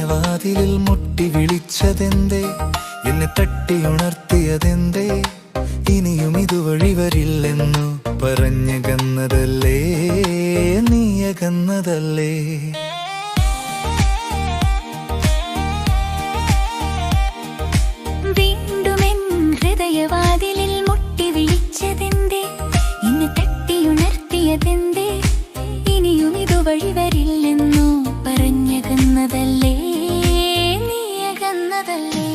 ഹൃദയവാതിലിൽ മുട്ടി വിളിച്ചതെന്തേ, എന്നെ തട്ടിയുണർത്തിയതെന്തേ, ഇനിയും ഇതുവഴി വരില്ലെന്നു പറഞ്ഞകന്നതല്ലേ, നീയകന്നതല്ലേ. വീണ്ടുമെൻ ഹൃദയവാതിലിൽ മുട്ടി വിളിച്ചതെന്തേ, എന്നെ തട്ടിയുണർത്തിയതെന്തേ, ഇനിയും ഇതുവഴി വരില്ലെന്നു പറഞ്ഞകന്നതല്ലേ, നീയകന്നതല്ലേ.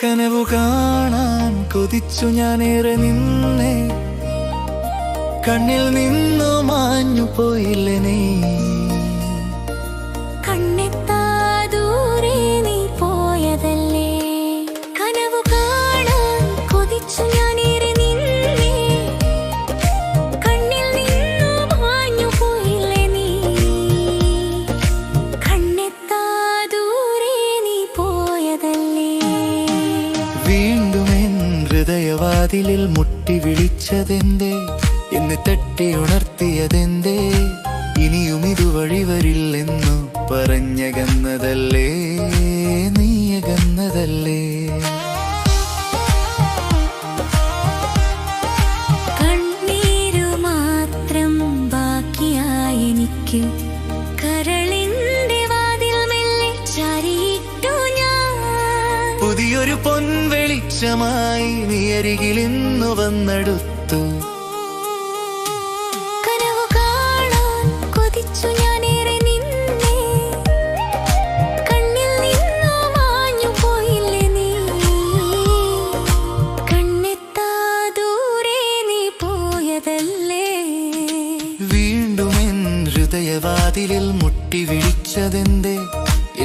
കനവു കാണാൻ കൊതിച്ചു ഞാനേറെ നിന്നേ, കണ്ണിൽ നിന്നു മാഞ്ഞു പോയില്ലേ നീ. കണ്ണെത്താ ദൂരെ നീ പോയതല്ലേ, കനവു കാണാൻ കൊതിച്ചു ഞാനേറെ നിന്നേ, കണ്ണിൽ നിന്നു മാഞ്ഞു പോയില്ലേ നീ. കണ്ണെത്താ ദൂരെ നീ പോയതല്ലേ. വീണ്ടും എൻ ഹൃദയവാതിലിൽ മുട്ടി വിളിച്ചതെന്തേ, എന്നെ തട്ടിയുണർത്തിയതെന്തേ, ഇനിയും ഇതുവഴി വരില്ലെന്നു പറഞ്ഞകന്നതല്ലേ, നീയകന്നതല്ലേ. കണ്ണീരു മാത്രം ബാക്കിയായെനിക്ക്, കരളിന്റെ വാതിൽ മെല്ലെ ചാരിയിട്ടു ഞാൻ. പുതിയൊരു പൊൻവെളിച്ചമായി നീ അരികിൽ ഇന്നു വന്നെടുത്തു. കനവു കാണാൻ കൊതിച്ചു ഞാനേറെ നിന്നേ, കണ്ണിൽ നിന്നു മാഞ്ഞു പോയില്ലേ നീ. കണ്ണെത്താ ദൂരെ നീ പോയതല്ലേ. വീണ്ടും എൻ ഹൃദയവാതിലിൽ മുട്ടി വിളിച്ചതെന്തേ,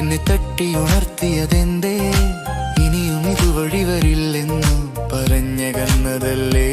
എന്നെ തട്ടിയുണർത്തിയതെന്തേ, ഇനിയും ഇതുവഴി വരില്ലെന്നു പറഞ്ഞകന്നതല്ലേ,